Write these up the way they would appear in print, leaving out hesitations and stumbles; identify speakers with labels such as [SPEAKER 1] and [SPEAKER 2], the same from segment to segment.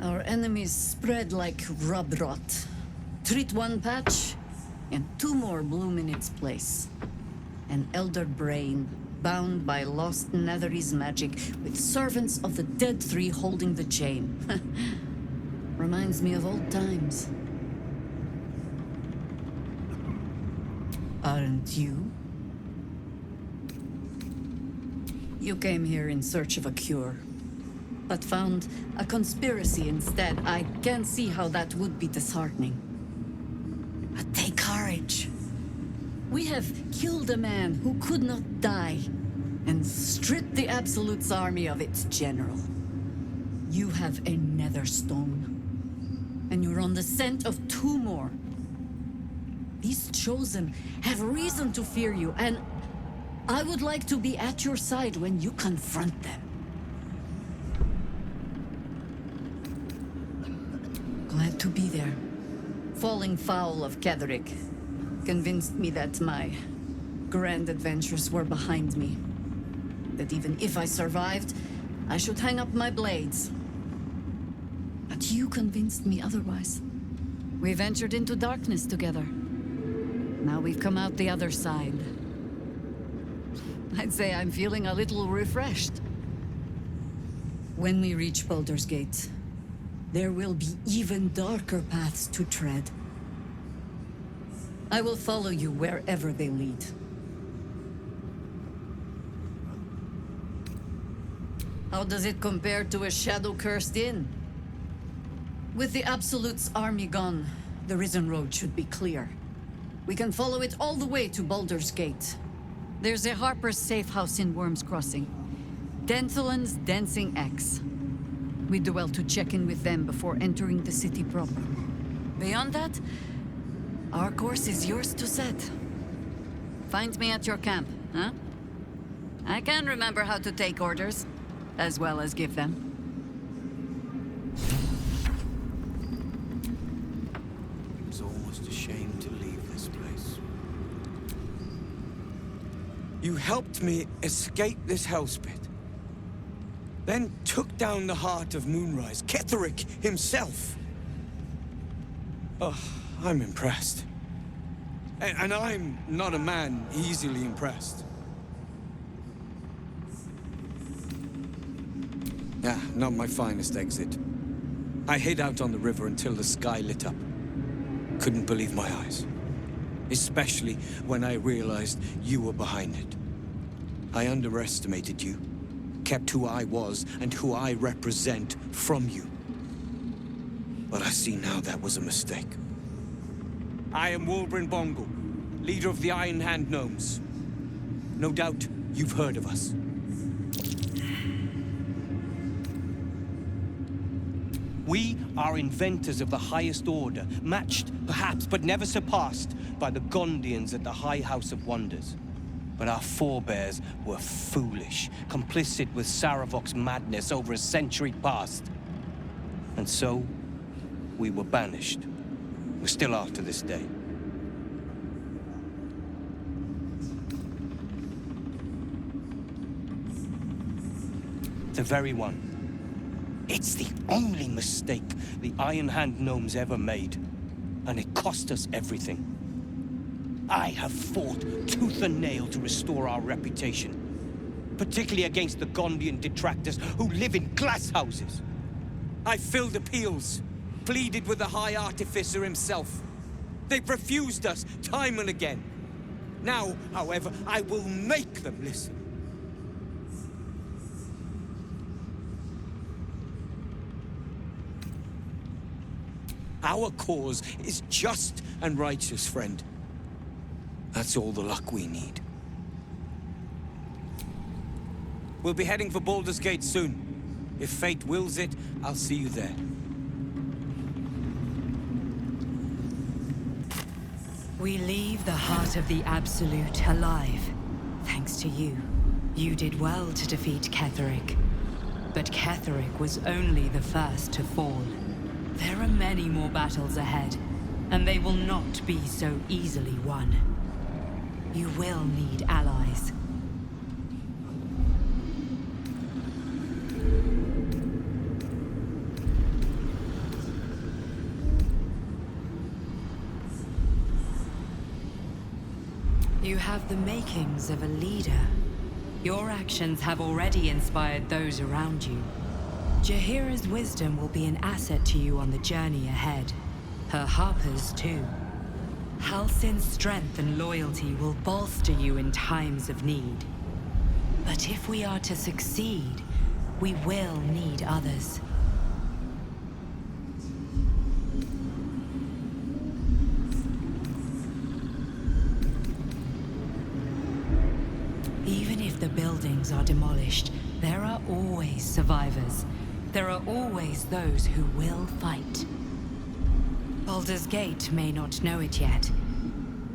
[SPEAKER 1] Our enemies spread like rub rot. Treat one patch, and two more bloom in its place. An elder brain, bound by lost Netherese magic, with servants of the Dead Three holding the chain. Reminds me of old times. Aren't you? You came here in search of a cure, but found a conspiracy instead. I can see how that would be disheartening. But take courage. We have killed a man who could not die, and stripped the Absolute's army of its general. You have a nether stone, and you're on the scent of two more. These Chosen have reason to fear you, and I would like to be at your side when you confront them. Glad to be there. Falling foul of Ketheric convinced me that my grand adventures were behind me. That even if I survived, I should hang up my blades. But you convinced me otherwise. We ventured into darkness together. Now we've come out the other side. I'd say I'm feeling a little refreshed. When we reach Baldur's Gate, there will be even darker paths to tread. I will follow you wherever they lead. How does it compare to a shadow-cursed inn? With the Absolute's army gone, the Risen Road should be clear. We can follow it all the way to Baldur's Gate. There's a Harper's safe house in Worm's Crossing. Denthalen's Dancing Axe. We do well to check in with them before entering the city proper. Beyond that, our course is yours to set. Find me at your camp, huh? I can remember how to take orders, as well as give them.
[SPEAKER 2] It's almost a shame to leave this place. You helped me escape this hellspit. Then took down the heart of Moonrise, Ketheric himself. Oh, I'm impressed. And I'm not a man easily impressed. Not my finest exit. I hid out on the river until the sky lit up. Couldn't believe my eyes. Especially when I realized you were behind it. I underestimated you. Kept who I was and who I represent from you. But I see now that was a mistake. I am Wolbrin Bongal, leader of the Iron Hand Gnomes. No doubt you've heard of us.
[SPEAKER 3] We are inventors of the highest order, matched, perhaps, but never surpassed by the Gondians at the High House of Wonders. But our forebears were foolish, complicit with Saravok's madness over a century past. And so, we were banished. We still are to this day. The very one. It's the only mistake the Iron Hand Gnomes ever made. And it cost us everything. I have fought tooth and nail to restore our reputation. Particularly against the Gondian detractors who live in glass houses.
[SPEAKER 2] I filled appeals, pleaded with the High Artificer himself. They've refused us time and again. Now, however, I will make them listen. Our cause is just and righteous, friend. That's all the luck we need. We'll be heading for Baldur's Gate soon. If fate wills it, I'll see you there.
[SPEAKER 4] We leave the heart of the Absolute alive. Thanks to you. You did well to defeat Ketheric. But Ketheric was only the first to fall. There are many more battles ahead, and they will not be so easily won. You will need allies. You have the makings of a leader. Your actions have already inspired those around you. Jaheira's wisdom will be an asset to you on the journey ahead. Her Harper's too. Halsin's strength and loyalty will bolster you in times of need. But if we are to succeed, we will need others. Even if the buildings are demolished, there are always survivors. There are always those who will fight. Baldur's Gate may not know it yet,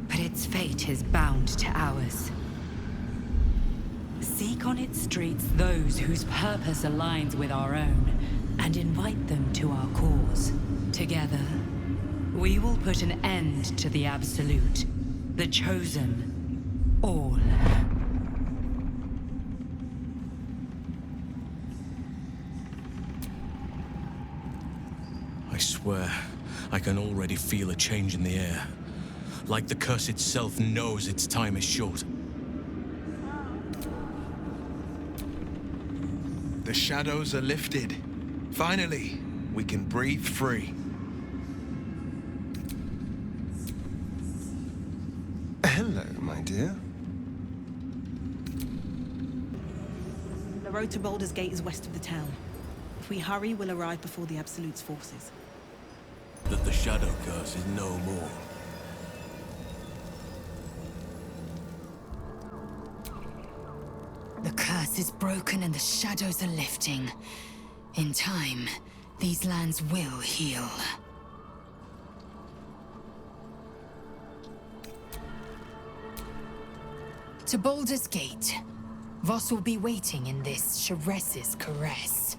[SPEAKER 4] but its fate is bound to ours. Seek on its streets those whose purpose aligns with our own, and invite them to our cause. Together, we will put an end to the Absolute, the Chosen, all.
[SPEAKER 2] I swear, I can already feel a change in the air. Like the curse itself knows its time is short.
[SPEAKER 5] The shadows are lifted. Finally, we can breathe free.
[SPEAKER 6] Hello, my dear.
[SPEAKER 7] The road to Baldur's Gate is west of the town. If we hurry, we'll arrive before the Absolute's forces.
[SPEAKER 2] That the shadow curse is no more.
[SPEAKER 1] The curse is broken and the shadows are lifting. In time, these lands will heal. To Baldur's Gate, Voss will be waiting in this Sharess's caress.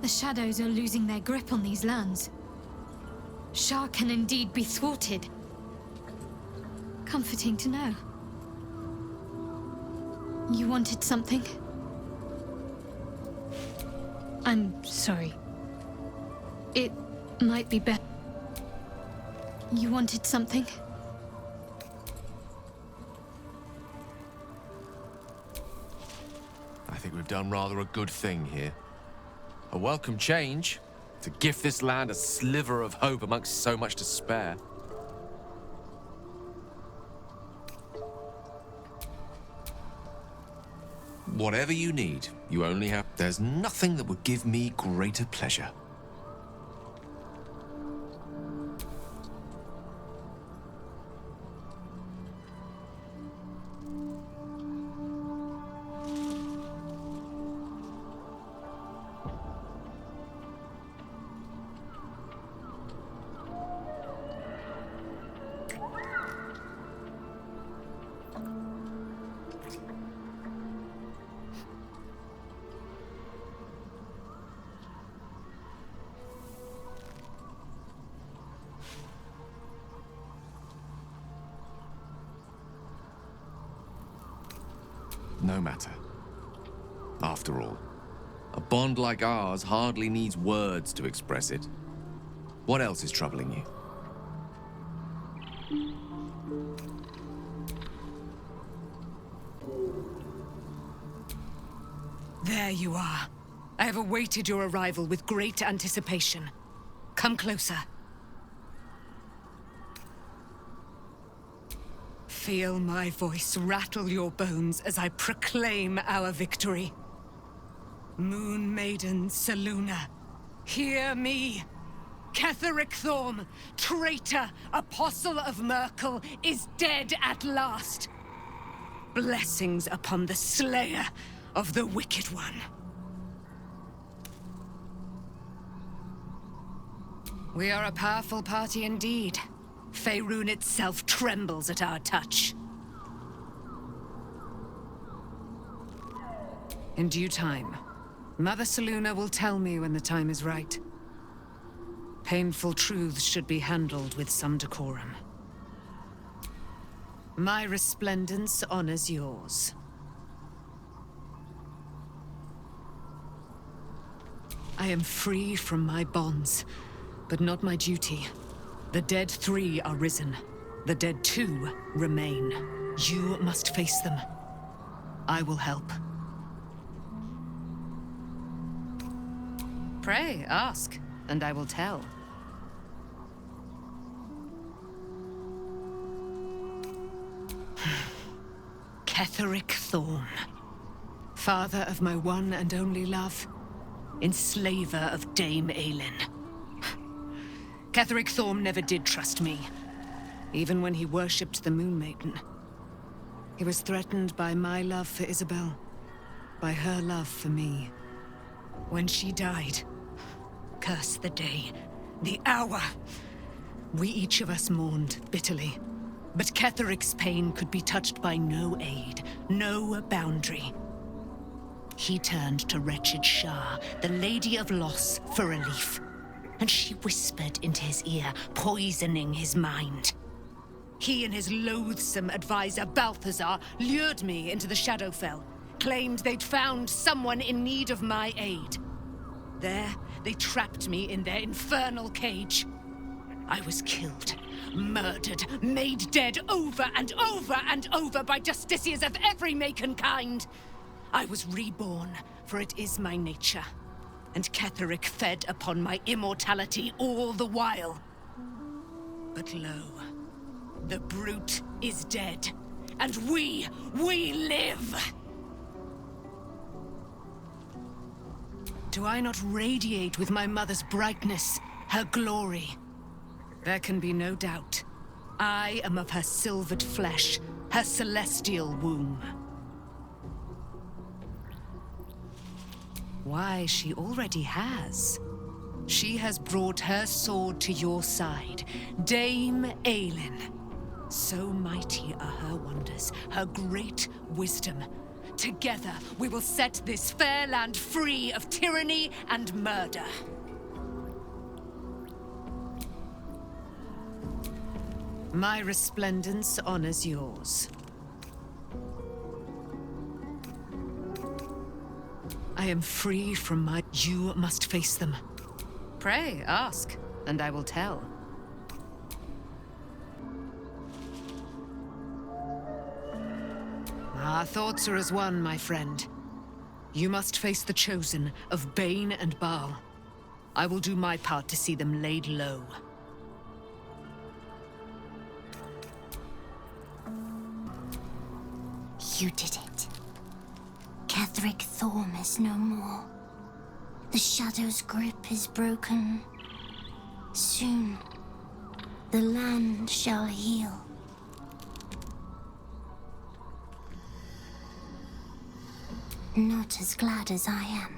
[SPEAKER 8] The shadows are losing their grip on these lands. Shah can indeed be thwarted. Comforting to know. You wanted something? I'm sorry. It might be better. You wanted something?
[SPEAKER 9] I think we've done rather a good thing here. A welcome change to gift this land a sliver of hope amongst so much despair. Whatever you need, you only have... There's nothing that would give me greater pleasure. No matter. After all, a bond like ours hardly needs words to express it. What else is troubling you?
[SPEAKER 4] There you are. I have awaited your arrival with great anticipation. Come closer. Feel my voice rattle your bones as I proclaim our victory. Moon Maiden Selûne, hear me. Ketheric Thorm, traitor, apostle of Myrkul, is dead at last. Blessings upon the slayer of the Wicked One. We are a powerful party indeed. Faerun itself trembles at our touch. In due time, Mother Selûne will tell me when the time is right. Painful truths should be handled with some decorum. My resplendence honors yours. I am free from my bonds, but not my duty. The dead 3 are risen. The dead 2 remain. You must face them. I will help.
[SPEAKER 1] Pray, ask, and I will tell.
[SPEAKER 4] Ketheric Thorm. Father of my one and only love. Enslaver of Dame Aelin. Ketheric Thorm never did trust me. Even when he worshipped the Moon Maiden. He was threatened by my love for Isabel. By her love for me. When she died, curse the day, the hour. We each of us mourned bitterly. But Ketheric's pain could be touched by no aid, no boundary. He turned to wretched Shah, the Lady of Loss, for relief. And she whispered into his ear, poisoning his mind. He and his loathsome advisor, Balthazar, lured me into the Shadowfell, claimed they'd found someone in need of my aid. There, they trapped me in their infernal cage. I was killed, murdered, made dead over and over and over by justiciars of every make and kind. I was reborn, for it is my nature. And Ketheric fed upon my immortality all the while. But lo, the brute is dead, and we live! Do I not radiate with my mother's brightness, her glory? There can be no doubt. I am of her silvered flesh, her celestial womb. Why, she already has. She has brought her sword to your side, Dame Aelin. So mighty are her wonders, her great wisdom. Together, we will set this fair land free of tyranny and murder. My resplendence honors yours. I am free from my... You must face them.
[SPEAKER 1] Pray, ask, and I will tell.
[SPEAKER 4] Our thoughts are as one, my friend. You must face the Chosen of Bane and Baal. I will do my part to see them laid low.
[SPEAKER 10] You did it. Ketheric Thorm is no more. The Shadow's grip is broken. Soon, the land shall heal. Not as glad as I am.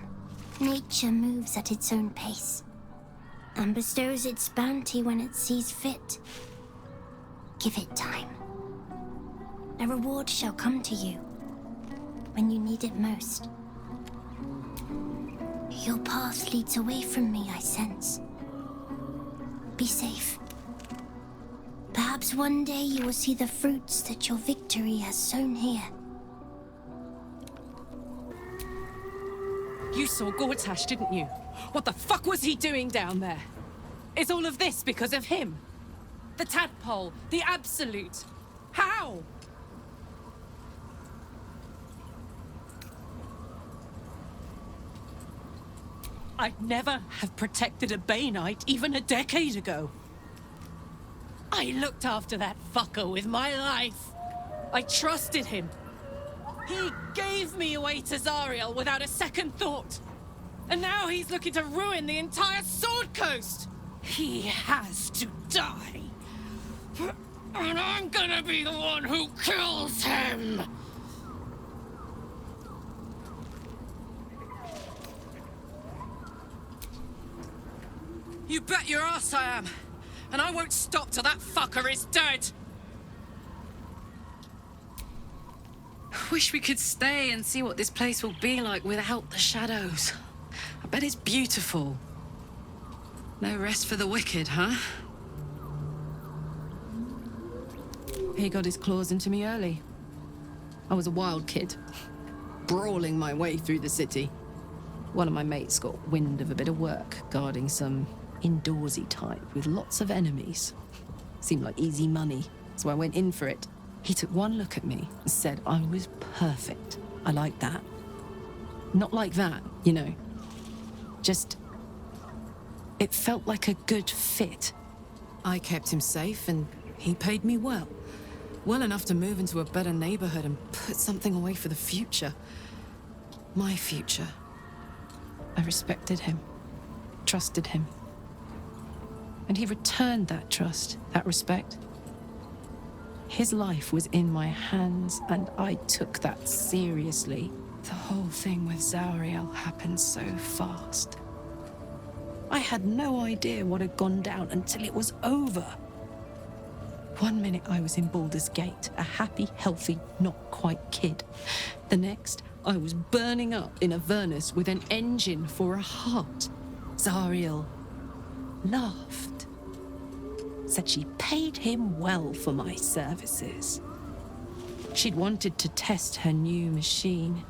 [SPEAKER 10] Nature moves at its own pace, and bestows its bounty when it sees fit. Give it time. A reward shall come to you when you need it most. Your path leads away from me, I sense. Be safe. Perhaps one day you will see the fruits that your victory has sown here.
[SPEAKER 11] You saw Gortash, didn't you? What the fuck was he doing down there? Is all of this because of him? The tadpole, the Absolute. How? I'd never have protected a Baneite even a decade ago. I looked after that fucker with my life. I trusted him. He gave me away to Zariel without a second thought. And now he's looking to ruin the entire Sword Coast. He has to die. And I'm gonna be the one who kills him. You bet your ass I am. And I won't stop till that fucker is dead. Wish we could stay and see what this place will be like without the shadows. I bet it's beautiful. No rest for the wicked, huh? He got his claws into me early. I was a wild kid, brawling my way through the city. One of my mates got wind of a bit of work guarding some indoorsy type with lots of enemies. Seemed like easy money, so I went in for it. He took one look at me and said I was perfect. I liked that. Not like that, you know. Just... it felt like a good fit. I kept him safe and he paid me well. Well enough to move into a better neighborhood and put something away for the future. My future. I respected him, trusted him. And he returned that trust, that respect. His life was in my hands, and I took that seriously. The whole thing with Zauriel happened so fast. I had no idea what had gone down until it was over. One minute I was in Baldur's Gate, a happy, healthy, not quite kid. The next, I was burning up in Avernus with an engine for a heart. Zauriel laughed. Said she paid him well for my services. She'd wanted to test her new machine,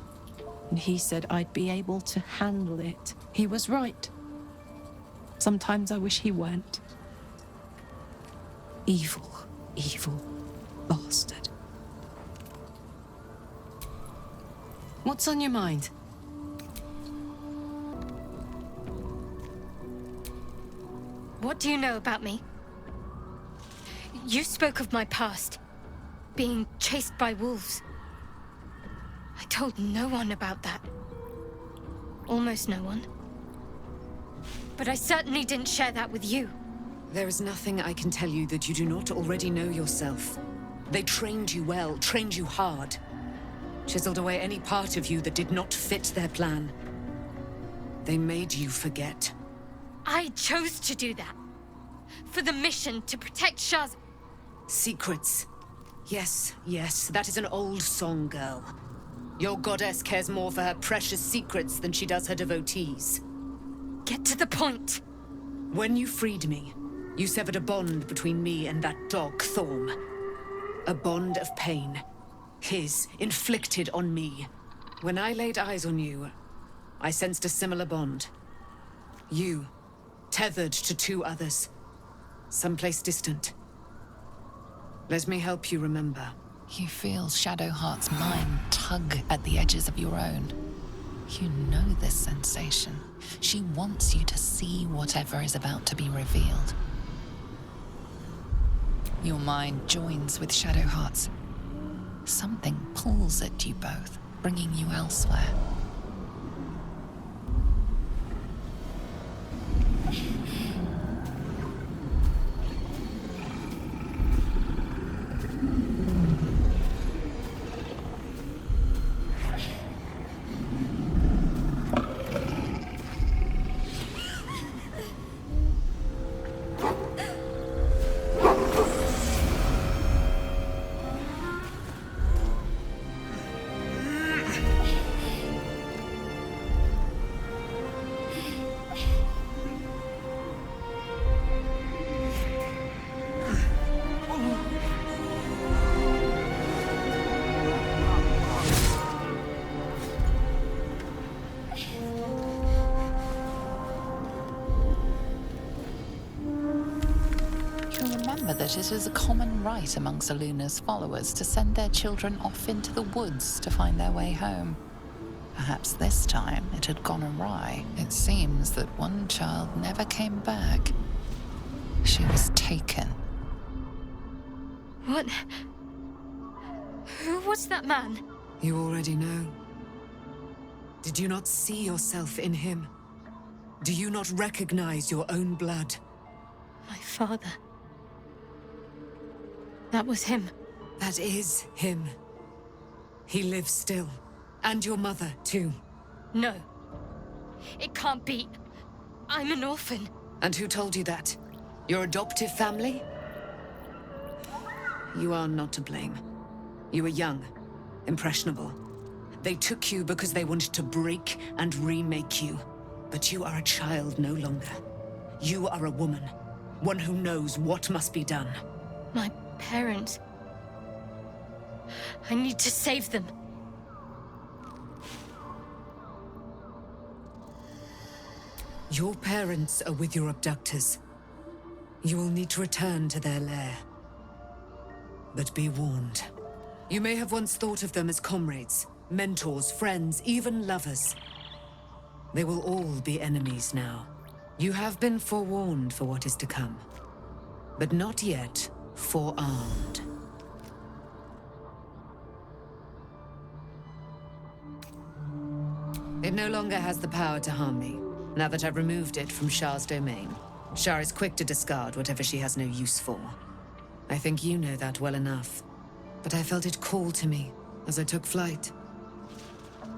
[SPEAKER 11] and he said I'd be able to handle it. He was right. Sometimes I wish he weren't. Evil, evil bastard. What's on your mind?
[SPEAKER 8] What do you know about me? You spoke of my past, being chased by wolves. I told no one about that. Almost no one. But I certainly didn't share that with you.
[SPEAKER 1] There is nothing I can tell you that you do not already know yourself. They trained you well, trained you hard. Chiseled away any part of you that did not fit their plan. They made you forget.
[SPEAKER 8] I chose to do that. For the mission to protect Shaz.
[SPEAKER 1] Secrets. Yes, yes, that is an old song, girl. Your goddess cares more for her precious secrets than she does her devotees.
[SPEAKER 8] Get to the point.
[SPEAKER 1] When you freed me, you severed a bond between me and that dog, Thorm. A bond of pain. His, inflicted on me. When I laid eyes on you, I sensed a similar bond. You, tethered to two others. Someplace distant. Let me help you remember.
[SPEAKER 12] You feel Shadowheart's mind tug at the edges of your own. You know this sensation. She wants you to see whatever is about to be revealed. Your mind joins with Shadowheart's. Something pulls at you both, bringing you elsewhere. That it is a common rite among Seluna's followers to send their children off into the woods to find their way home. Perhaps this time it had gone awry. It seems that one child never came back. She was taken.
[SPEAKER 8] What? Who was that man?
[SPEAKER 1] You already know. Did you not see yourself in him? Do you not recognize your own blood?
[SPEAKER 8] My father. That was him.
[SPEAKER 1] That is him. He lives still. And your mother, too.
[SPEAKER 8] No. It can't be. I'm an orphan.
[SPEAKER 1] And who told you that? Your adoptive family? You are not to blame. You were young, impressionable. They took you because they wanted to break and remake you. But you are a child no longer. You are a woman. One who knows what must be done.
[SPEAKER 8] My parents. I need to save them.
[SPEAKER 1] Your parents are with your abductors.
[SPEAKER 13] You will need to return to their lair. But be warned. You may have once thought of them as comrades, mentors, friends, even lovers. They will all be enemies now. You have been forewarned for what is to come, but not yet forearmed. It no longer has the power to harm me, now that I've removed it from Shah's domain. Shah is quick to discard whatever she has no use for. I think you know that well enough. But I felt it call to me as I took flight.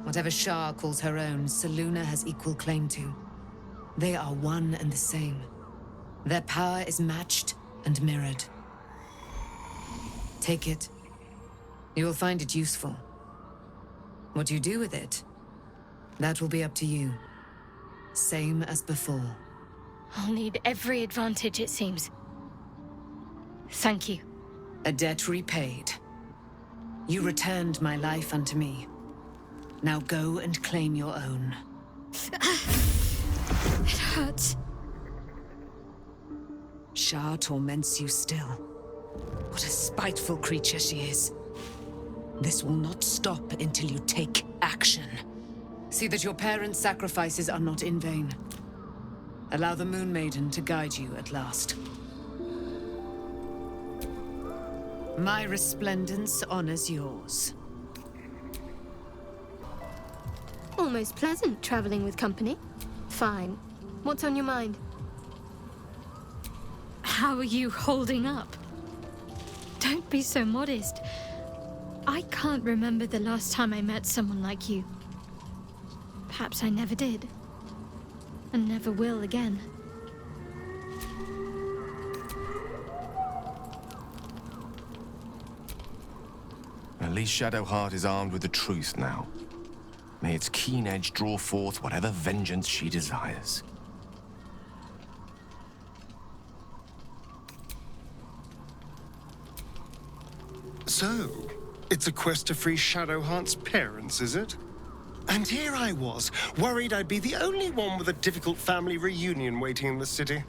[SPEAKER 13] Whatever Shah calls her own, Selûne has equal claim to. They are one and the same. Their power is matched and mirrored. Take it. You will find it useful. What you do with it, that will be up to you. Same as before.
[SPEAKER 8] I'll need every advantage, it seems. Thank you.
[SPEAKER 13] A debt repaid. You returned my life unto me. Now go and claim your own.
[SPEAKER 8] It hurts.
[SPEAKER 13] Shah torments you still. What a spiteful creature she is. This will not stop until you take action. See that your parents' sacrifices are not in vain. Allow the Moon Maiden to guide you at last. My resplendence honors yours.
[SPEAKER 8] Almost pleasant traveling with company. Fine. What's on your mind? How are you holding up? Don't be so modest. I can't remember the last time I met someone like you. Perhaps I never did. And never will again.
[SPEAKER 9] At least Shadowheart is armed with the truth now. May its keen edge draw forth whatever vengeance she desires.
[SPEAKER 6] So, it's a quest to free Shadowheart's parents, is it? And here I was, worried I'd be the only one with a difficult family reunion waiting in the city.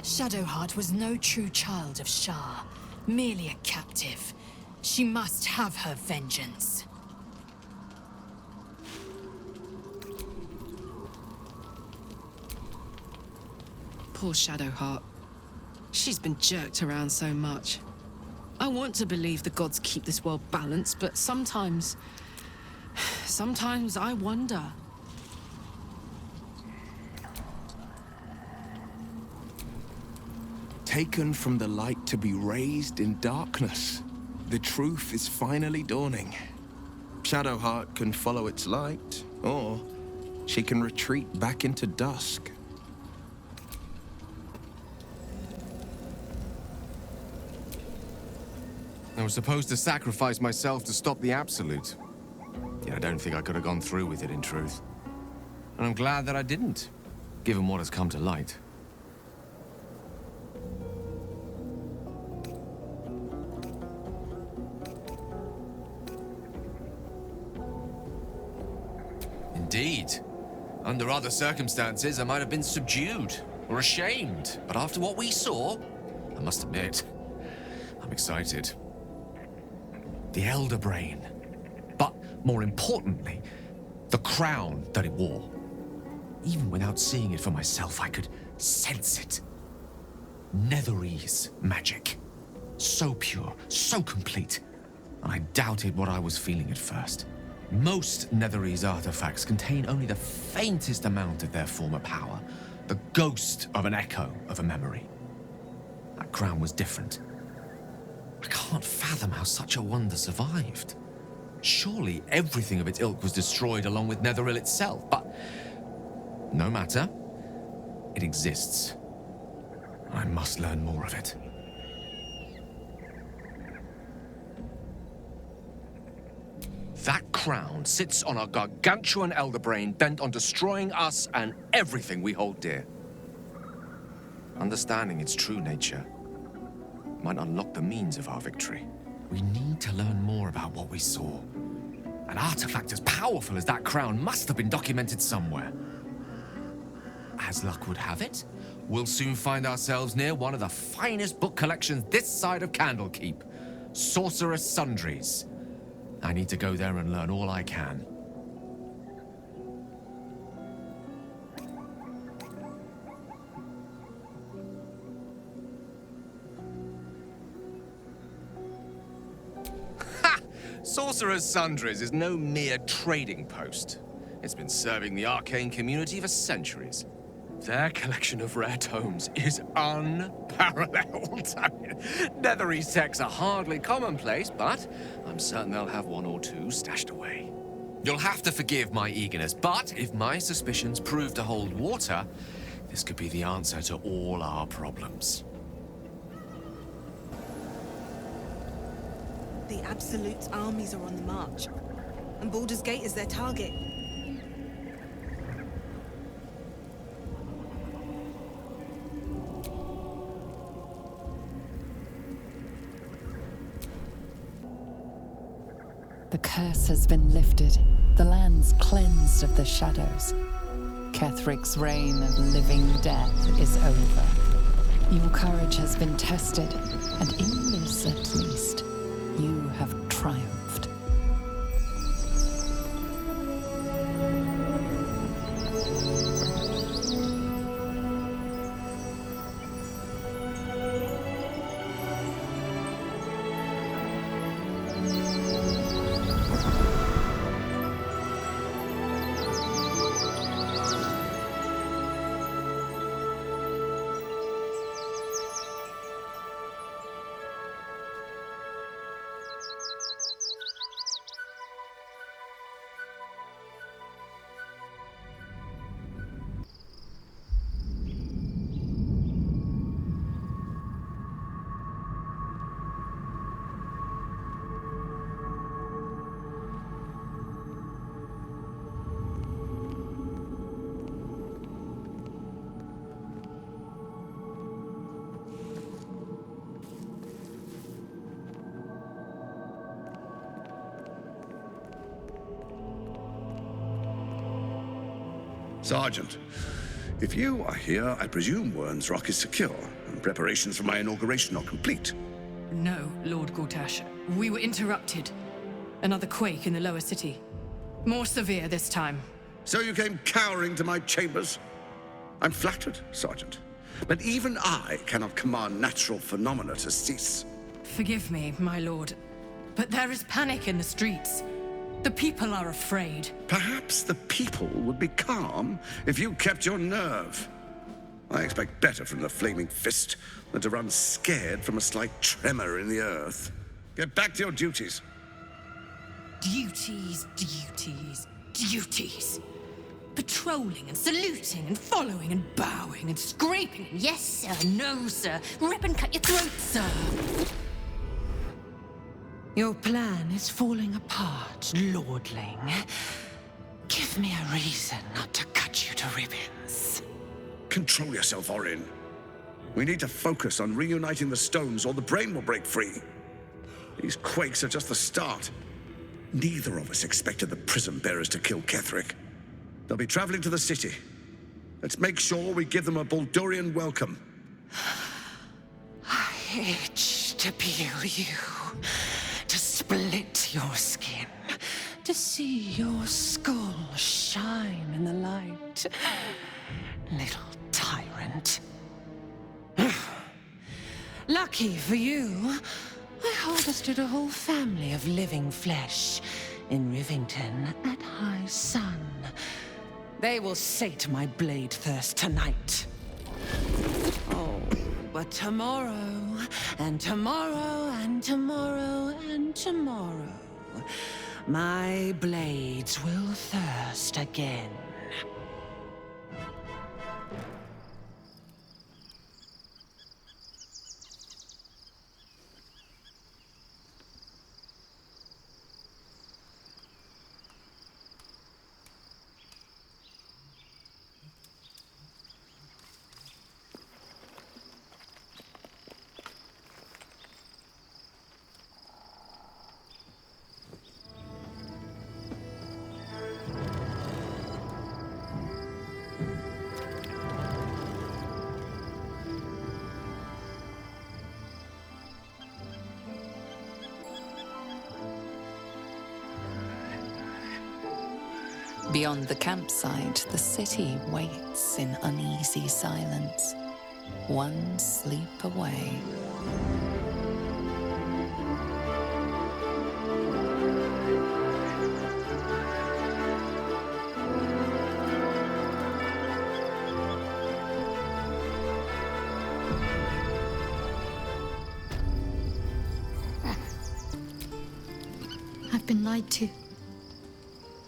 [SPEAKER 14] Shadowheart was no true child of Shah, merely a captive. She must have her vengeance.
[SPEAKER 15] Poor Shadowheart. She's been jerked around so much. I want to believe the gods keep this world balanced, but sometimes I wonder.
[SPEAKER 5] Taken from the light to be raised in darkness. The truth is finally dawning. Shadowheart can follow its light, or she can retreat back into dusk.
[SPEAKER 9] I was supposed to sacrifice myself to stop the Absolute. Yet I don't think I could have gone through with it, in truth. And I'm glad that I didn't, given what has come to light. Indeed. Under other circumstances, I might have been subdued or ashamed. But after what we saw, I must admit, I'm excited. The Elder Brain. But more importantly, the crown that it wore. Even without seeing it for myself, I could sense it. Netherese magic. So pure, so complete. I doubted what I was feeling at first. Most Netherese artifacts contain only the faintest amount of their former power. The ghost of an echo of a memory. That crown was different. I can't fathom how such a wonder survived. Surely everything of its ilk was destroyed along with Netheril itself, but no matter. It exists. I must learn more of it. That crown sits on a gargantuan elder brain bent on destroying us and everything we hold dear. Understanding its true nature might unlock the means of our victory. We need to learn more about what we saw. An artifact as powerful as that crown must have been documented somewhere. as luck would have it, we'll soon find ourselves near one of the finest book collections this side of Candlekeep, Sorcerer's Sundries. I need to go there and learn all I can. Sorcerer's Sundries is no mere trading post. It's been serving the arcane community for centuries. Their collection of rare tomes is unparalleled. I mean, Netherese texts are hardly commonplace, but I'm certain they'll have one or two stashed away. You'll have to forgive my eagerness, but if my suspicions prove to hold water, this could be the answer to all our problems.
[SPEAKER 7] The Absolute's armies are on the march, and Baldur's Gate is their target.
[SPEAKER 12] The curse has been lifted, the land's cleansed of the shadows. Kethric's reign of living death is over. Your courage has been tested, and in this at least, you have triumphed.
[SPEAKER 16] Sergeant, if you are here, I presume Wern's Rock is secure, and preparations for my inauguration are complete.
[SPEAKER 14] No, Lord Gortash. We were interrupted. Another quake in the lower city. More severe this time.
[SPEAKER 16] So you came cowering to my chambers? I'm flattered, Sergeant. But even I cannot command natural phenomena to cease.
[SPEAKER 14] Forgive me, my lord, but there is panic in the streets. The people are afraid.
[SPEAKER 16] Perhaps the people would be calm if you kept your nerve. I expect better from the Flaming Fist than to run scared from a slight tremor in the earth. Get back to your duties.
[SPEAKER 14] Duties, duties, duties. Patrolling and saluting and following and bowing and scraping. Yes, sir. No, sir. Rip and cut your throat, sir.
[SPEAKER 11] Your plan is falling apart, lordling. Give me a reason not to cut you to ribbons.
[SPEAKER 16] Control yourself, Orin. We need to focus on reuniting the stones or the brain will break free. These quakes are just the start. Neither of us expected the Prism Bearers to kill Ketheric. They'll be traveling to the city. Let's make sure we give them a Baldurian welcome.
[SPEAKER 11] I itch to peel you, to split your skin, to see your skull shine in the light. Little tyrant. Lucky for you, I harvested a whole family of living flesh in Rivington at high sun. They will sate my blade thirst tonight. Oh, but tomorrow, and tomorrow, and tomorrow, and tomorrow, my blades will thirst again.
[SPEAKER 12] Beyond the campsite, the city waits in uneasy silence, one sleep away.
[SPEAKER 8] I've been lied to.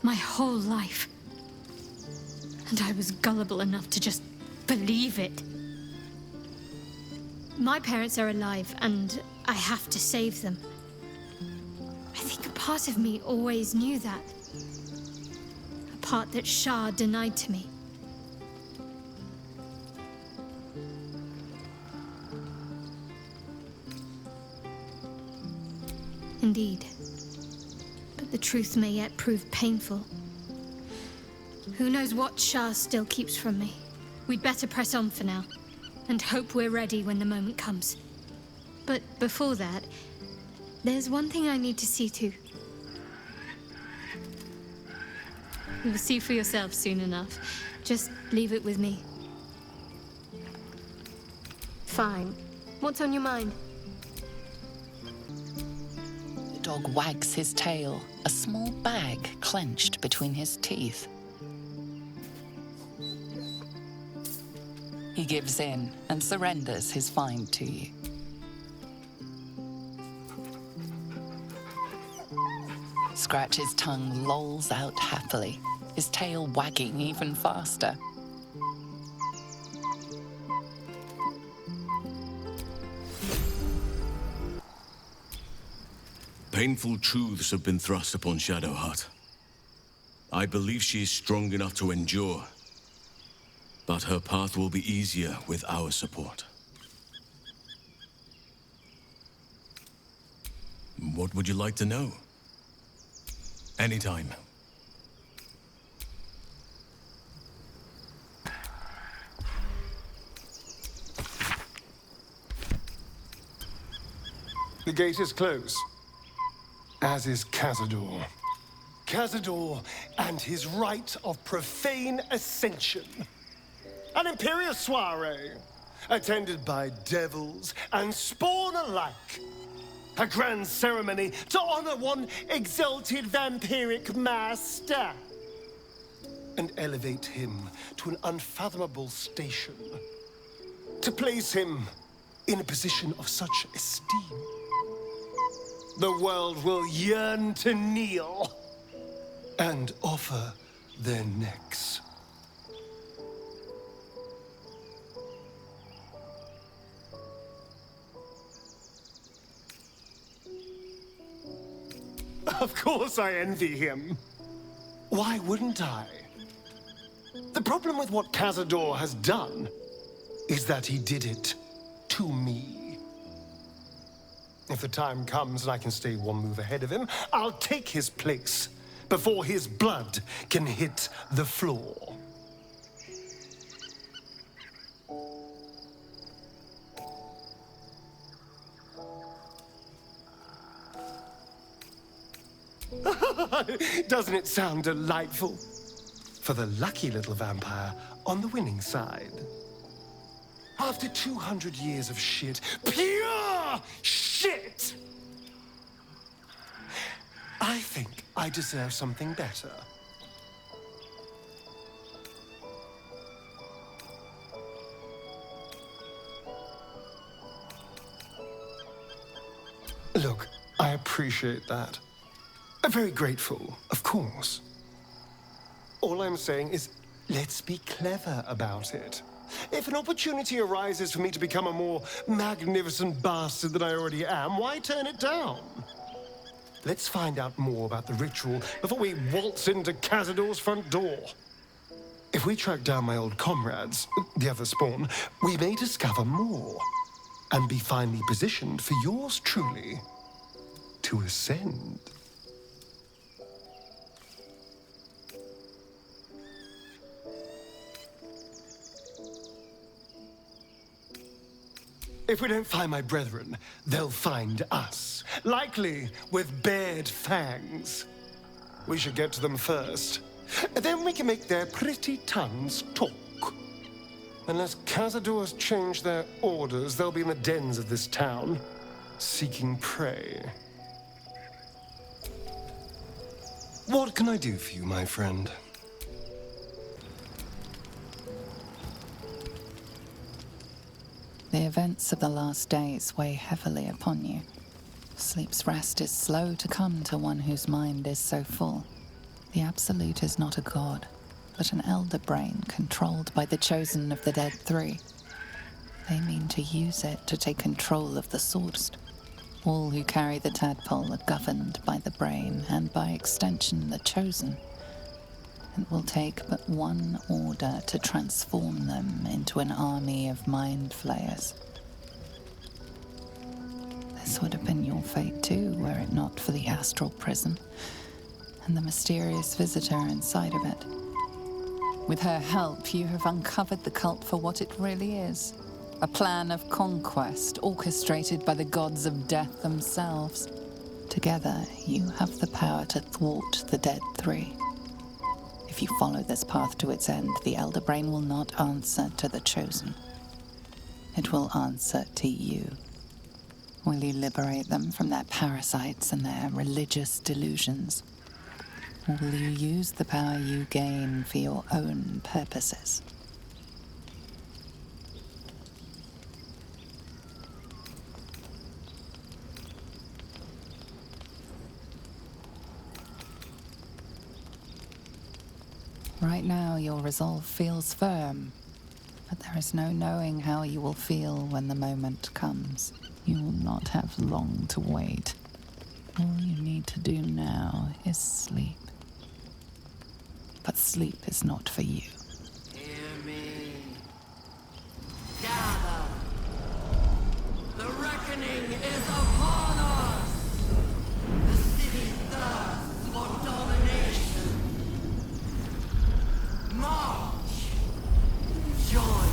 [SPEAKER 8] My whole life. And I was gullible enough to just believe it. My parents are alive, and I have to save them. I think a part of me always knew that. A part that Shah denied to me. Indeed. But the truth may yet prove painful. Who knows what Shah still keeps from me? We'd better press on for now, and hope we're ready when the moment comes. But before that, there's one thing I need to see to. You'll see for yourself soon enough. Just leave it with me. Fine. What's on your mind?
[SPEAKER 12] The dog wags his tail, a small bag clenched between his teeth. He gives in and surrenders his find to you. Scratch's tongue lolls out happily, his tail wagging even faster.
[SPEAKER 17] Painful truths have been thrust upon Shadowheart. I believe she is strong enough to endure. But her path will be easier with our support. What would you like to know? Anytime.
[SPEAKER 6] The gate is closed, as is Cazador. Cazador and his rite of profane ascension. An imperial soiree, attended by devils and spawn alike. A grand ceremony to honor one exalted vampiric master. And elevate him to an unfathomable station. To place him in a position of such esteem. The world will yearn to kneel and offer their necks. Of course I envy him. Why wouldn't I? The problem with what Cazador has done is that he did it to me. If the time comes and I can stay one move ahead of him, I'll take his place before his blood can hit the floor. Doesn't it sound delightful? For the lucky little vampire on the winning side. After 200 years of shit, pure shit! I think I deserve something better. Look, I appreciate that. I'm very grateful, of course. All I'm saying is, let's be clever about it. If an opportunity arises for me to become a more magnificent bastard than I already am, why turn it down? Let's find out more about the ritual before we waltz into Cazador's front door. If we track down my old comrades, the other spawn, we may discover more and be finally positioned for yours truly to ascend. If we don't find my brethren, they'll find us. Likely with bared fangs. We should get to them first. Then we can make their pretty tongues talk. Unless Cazadors change their orders, they'll be in the dens of this town, seeking prey. What can I do for you, my friend?
[SPEAKER 12] The events of the last days weigh heavily upon you. Sleep's rest is slow to come to one whose mind is so full. The Absolute is not a god, but an elder brain controlled by the chosen of the Dead Three. They mean to use it to take control of the source. All who carry the tadpole are governed by the brain, and by extension the chosen. It will take but one order to transform them into an army of mind flayers. This would have been your fate too, were it not for the astral prison and the mysterious visitor inside of it. With her help, you have uncovered the cult for what it really is. A plan of conquest orchestrated by the gods of death themselves. Together, you have the power to thwart the Dead Three. If you follow this path to its end, the Elder Brain will not answer to the Chosen. It will answer to you. Will you liberate them from their parasites and their religious delusions? Or will you use the power you gain for your own purposes? Right now, your resolve feels firm, but there is no knowing how you will feel when the moment comes. You will not have long to wait. All you need to do now is sleep. But sleep is not for you.
[SPEAKER 18] Hear me. Gather. The reckoning is upon us. The city thirsts for domination. March. Join.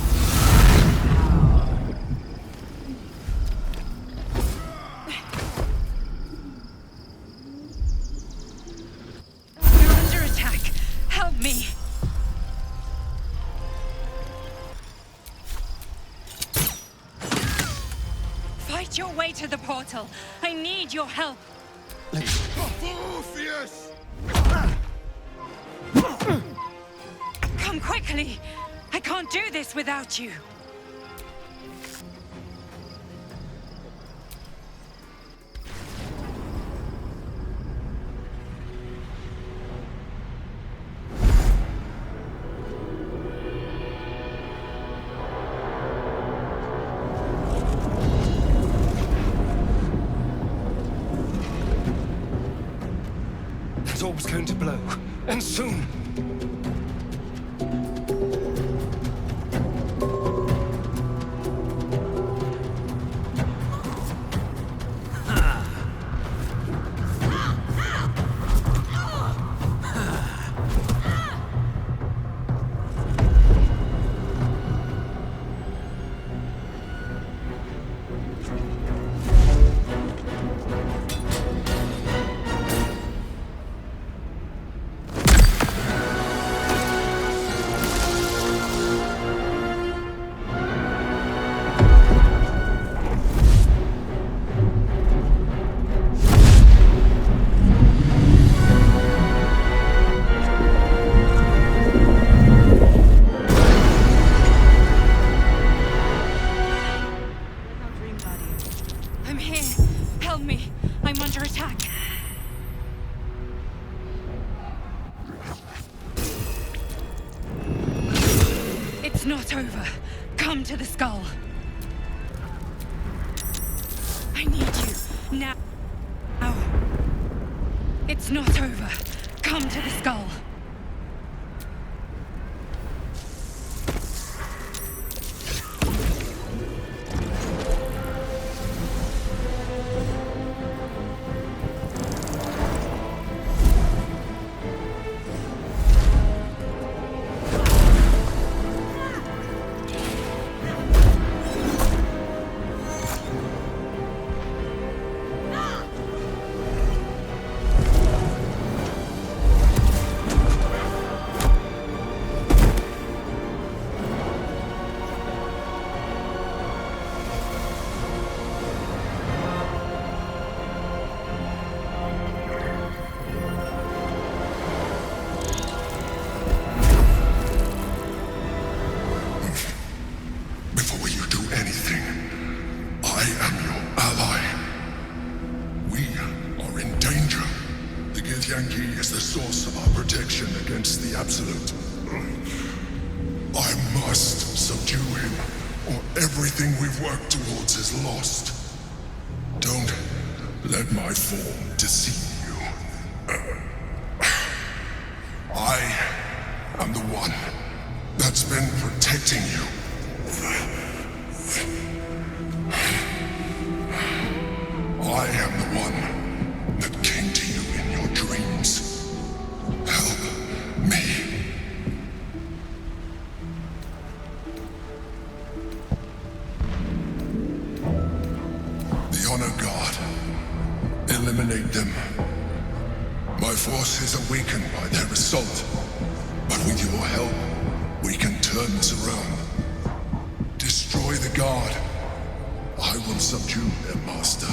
[SPEAKER 4] Me. Fight your way to the portal. I need your help. Come quickly. I can't do this without you.
[SPEAKER 6] That orb's going to blow, and soon.
[SPEAKER 4] It's not over. Come to the skull. I need you now. It's not over. Come to the skull.
[SPEAKER 19] Yankee is the source of our protection against the Absolute. I must subdue him, or everything we've worked towards is lost. Don't let my form deceive you. I am the one that's been protecting you. I am the one that came to you in your dreams. Help me. The Honor Guard. Eliminate them. My forces are weakened by their assault, but with your help, we can turn this around. Destroy the Guard. I will subdue their master.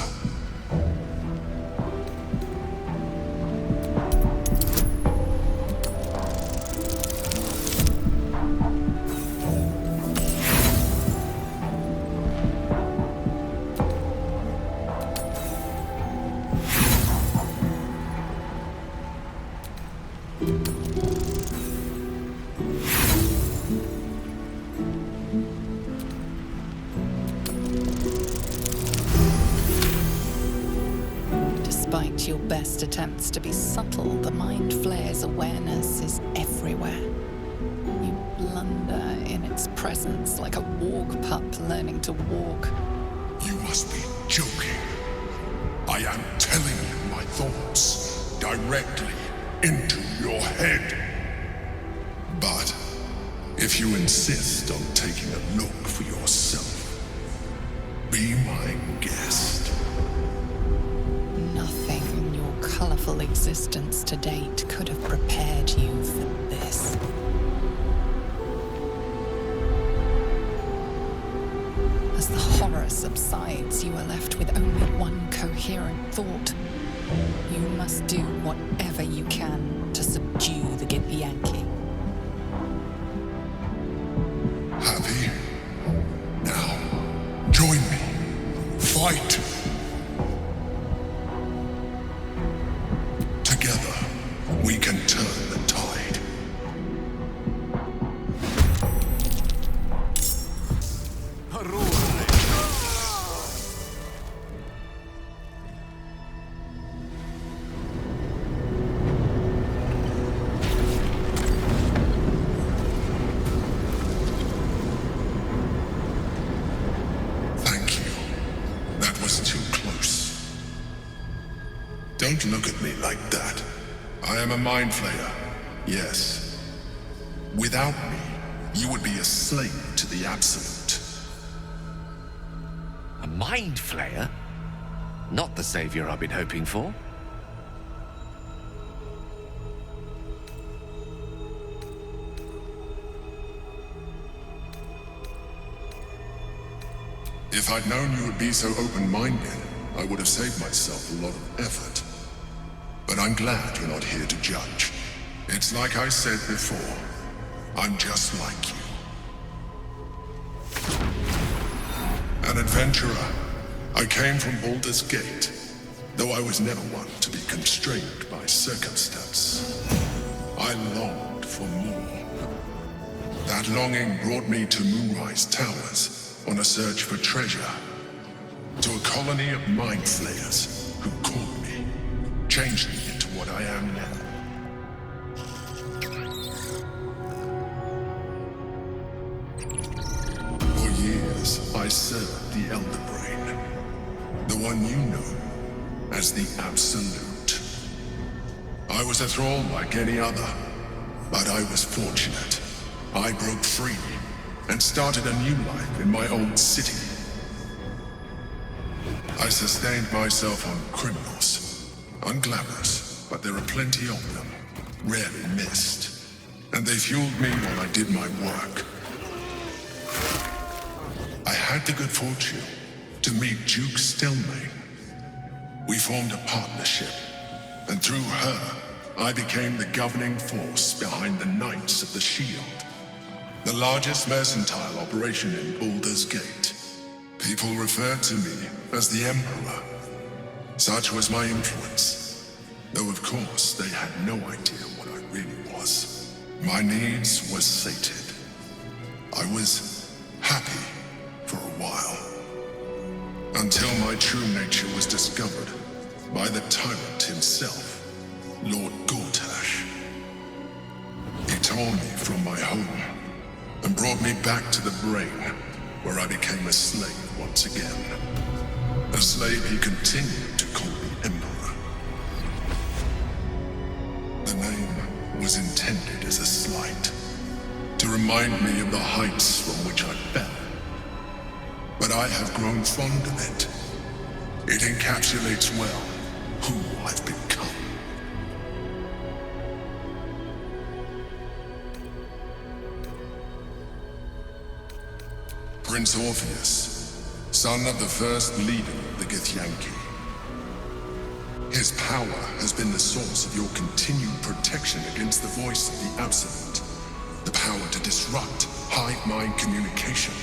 [SPEAKER 12] Despite your best attempts to be subtle, the Mind Flayer's awareness is everywhere. You blunder in its presence like a walk pup learning to walk.
[SPEAKER 19] You must be joking. I am telling you my thoughts directly into your head. But if you insist on taking a look for yourself, be my guest.
[SPEAKER 12] Nothing in your colorful existence to date could have prepared you for this. As the horror subsides, you are left with only one coherent thought. You must do whatever you can to subdue the Githyanki.
[SPEAKER 19] Happy? Now, join me. Fight! Together, we can turn the tide. Thank you. That was too close. Don't look at me like that. I am a Mind Flayer, yes. Without me, you would be a slave to the Absolute.
[SPEAKER 9] A Mind Flayer? Not the savior I've been hoping for.
[SPEAKER 19] If I'd known you would be so open-minded, I would have saved myself a lot of effort. But I'm glad you're not here to judge. It's like I said before, I'm just like you. An adventurer. I came from Baldur's Gate, though I was never one to be constrained by circumstance. I longed for more. That longing brought me to Moonrise Towers on a search for treasure. To a colony of Mind Flayers who caught me, changed me into what I am now. For years, I served the Elder Brain, the one you know as the Absolute. I was a thrall like any other, but I was fortunate. I broke free and started a new life in my old city. I sustained myself on criminals. Unglamorous, but there are plenty of them, rarely missed. And they fueled me while I did my work. I had the good fortune to meet Duke Stelmane. We formed a partnership, and through her, I became the governing force behind the Knights of the Shield, the largest mercantile operation in Baldur's Gate. People referred to me as the Emperor. Such was my influence. Though of course they had no idea what I really was. My needs were sated. I was happy for a while. Until my true nature was discovered by the tyrant himself, Lord Gortash. He tore me from my home and brought me back to the brain, where I became a slave once again. A slave he continued to call me Emperor. The name was intended as a slight, to remind me of the heights from which I fell. But I have grown fond of it. It encapsulates well who I've become. Prince Orpheus, son of the first leader of the Githyanki. His power has been the source of your continued protection against the voice of the Absolute. The power to disrupt hive mind communication.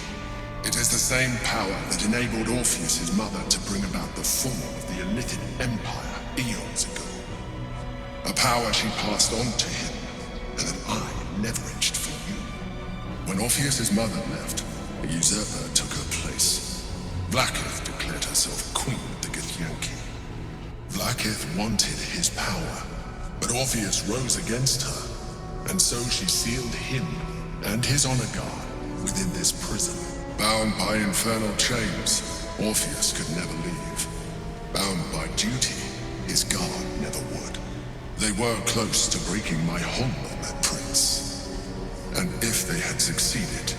[SPEAKER 19] It is the same power that enabled Orpheus's mother to bring about the fall of the Illithid Empire eons ago. A power she passed on to him, and that I leveraged for you. When Orpheus's mother left, a usurper took her place. Blackith declared herself queen of the Githyanki. Blackith wanted his power, but Orpheus rose against her, and so she sealed him and his honor guard within this prison. Bound by infernal chains, Orpheus could never leave. Bound by duty, his guard never would. They were close to breaking my hold on that prince. And if they had succeeded,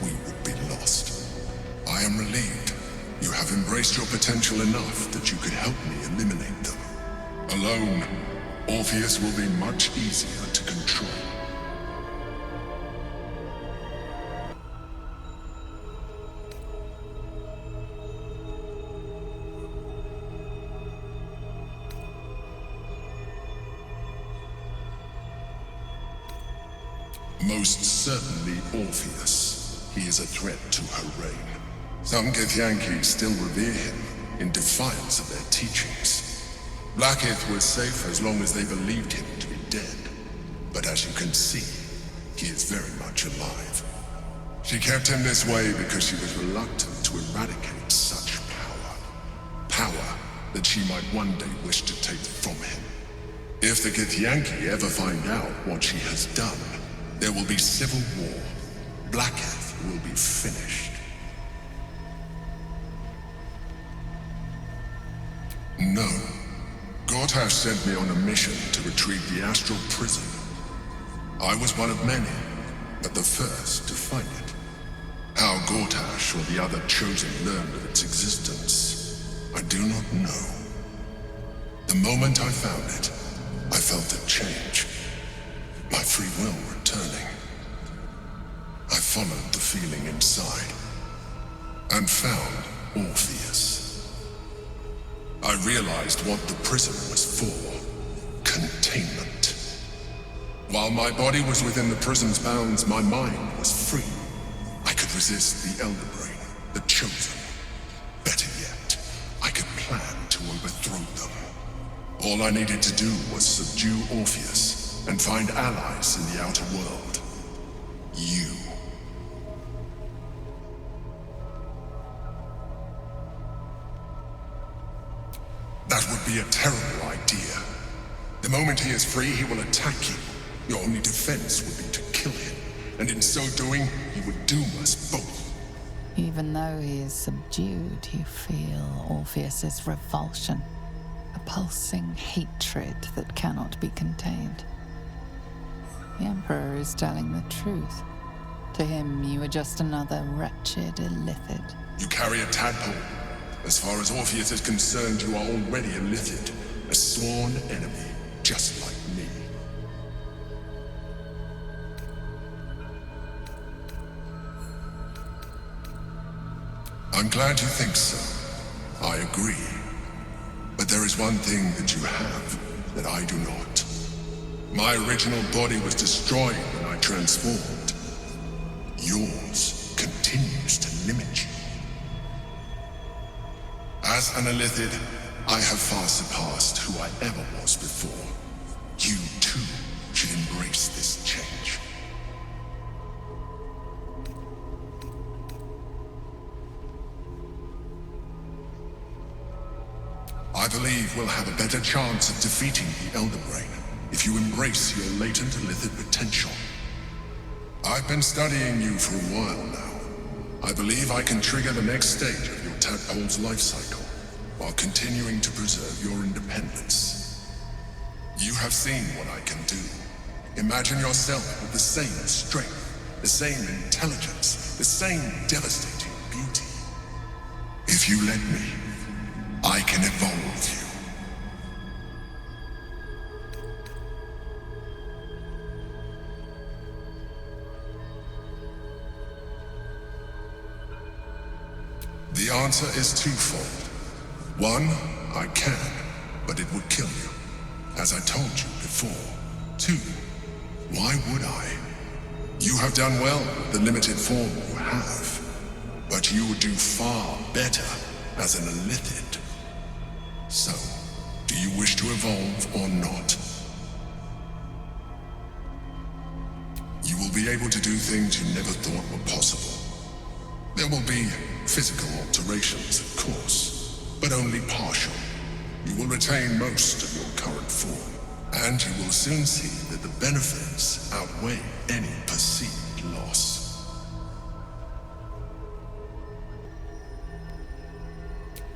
[SPEAKER 19] we would be lost. I am relieved. You have embraced your potential enough that you could help me eliminate them. Alone, Orpheus will be much easier to control. Most certainly Orpheus. He is a threat to her reign. Some Githyanki still revere him in defiance of their teachings. Blackith was safe as long as they believed him to be dead. But as you can see, he is very much alive. She kept him this way because she was reluctant to eradicate such power. Power that she might one day wish to take from him. If the Githyanki ever find out what she has done, there will be civil war. Blackith will be finished. No. Gortash sent me on a mission to retrieve the astral prison. I was one of many, but the first to find it. How Gortash or the other chosen learned of its existence, I do not know. The moment I found it, I felt a change. My free will returning. I followed the feeling inside and found Orpheus. I realized what the prison was for. Containment. While my body was within the prison's bounds, my mind was free. I could resist the Elder Brain, the Chosen. Better yet, I could plan to overthrow them. All I needed to do was subdue Orpheus and find allies in the outer world. You. That would be a terrible idea. The moment he is free, he will attack you. Your only defense would be to kill him, and in so doing, he would doom us both.
[SPEAKER 12] Even though he is subdued, you feel Orpheus's revulsion, a pulsing hatred that cannot be contained. The Emperor is telling the truth. To him, you are just another wretched Illithid.
[SPEAKER 19] You carry a tadpole. As far as Orpheus is concerned, you are already a Illithid, a sworn enemy, just like me. I'm glad you think so. I agree. But there is one thing that you have that I do not. My original body was destroyed when I transformed. Yours continues to limit you. As an Illithid, I have far surpassed who I ever was before. You, too, should embrace this change. I believe we'll have a better chance of defeating the Elder Brain if you embrace your latent illithid potential. I've been studying you for a while now. I believe I can trigger the next stage of your tadpole's life cycle, while continuing to preserve your independence. You have seen what I can do. Imagine yourself with the same strength, the same intelligence, the same devastating beauty. If you let me, I can evolve you. The answer is twofold. One, I can, but it would kill you, as I told you before. Two, why would I? You have done well with the limited form you have, but you would do far better as an illithid. So, do you wish to evolve or not? You will be able to do things you never thought were possible. There will be physical alterations, of course, but only partial. You will retain most of your current form, and you will soon see that the benefits outweigh any perceived loss.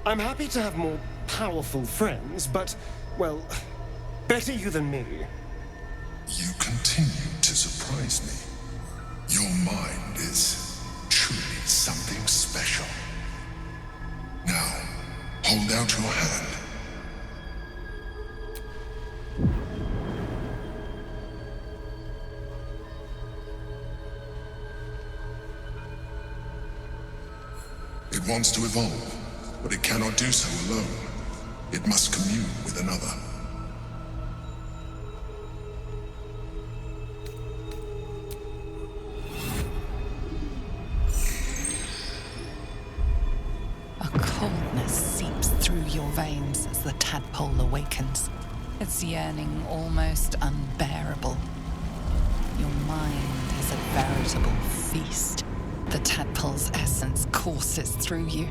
[SPEAKER 6] I'm happy to have more powerful friends, but, well, better you than me.
[SPEAKER 19] You continue to surprise me. Your mind is truly something special. Now, hold out your hand. It wants to evolve, but it cannot do so alone. It must commune with another.
[SPEAKER 12] A coldness seeps through your veins as the tadpole awakens, its yearning almost unbearable. Your mind is a veritable feast. The tadpole's essence courses through you.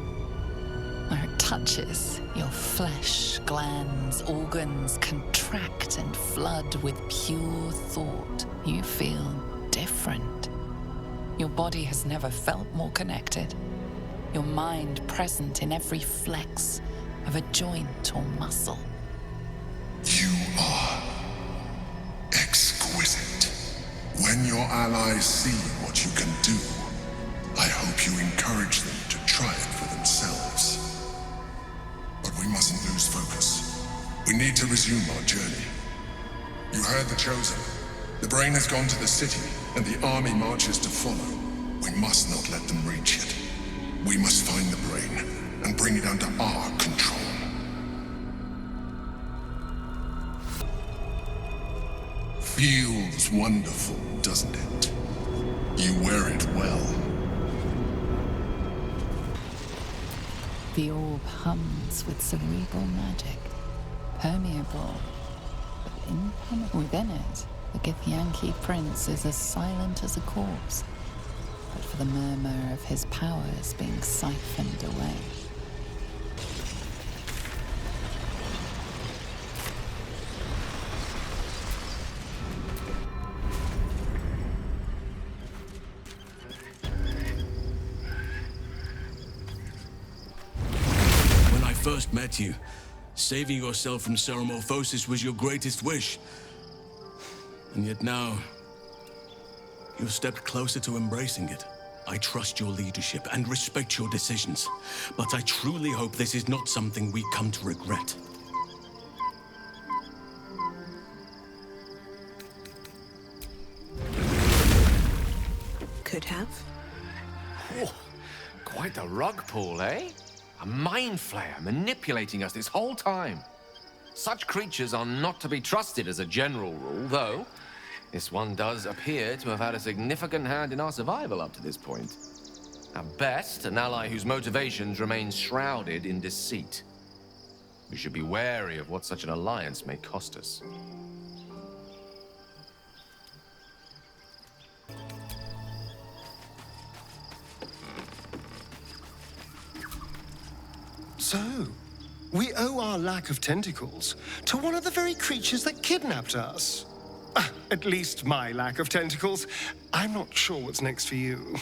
[SPEAKER 12] Where it touches, your flesh, glands, organs contract and flood with pure thought. You feel different. Your body has never felt more connected. Your mind present in every flex of a joint or muscle.
[SPEAKER 19] You are exquisite. When your allies see what you can do, I hope you encourage them to try it for themselves. But we mustn't lose focus. We need to resume our journey. You heard the Chosen. The Brain has gone to the city, and the army marches to follow. We must not let them reach it. We must find the Brain and bring it under our control. Feels wonderful, doesn't it? You wear it well.
[SPEAKER 12] The orb hums with cerebral magic, permeable, but impenetrable. Within it, the Githyanki prince is as silent as a corpse, but for the murmur of his powers being siphoned away.
[SPEAKER 17] First met you, saving yourself from ceremorphosis was your greatest wish. And yet now, you've stepped closer to embracing it. I trust your leadership and respect your decisions, but I truly hope this is not something we come to regret.
[SPEAKER 7] Could have.
[SPEAKER 9] Oh, quite the rug pull, eh? A mind flayer manipulating us this whole time. Such creatures are not to be trusted as a general rule, though this one does appear to have had a significant hand in our survival up to this point. At best, an ally whose motivations remain shrouded in deceit. We should be wary of what such an alliance may cost us.
[SPEAKER 6] So, we owe our lack of tentacles to one of the very creatures that kidnapped us. At least my lack of tentacles. I'm not sure what's next for you.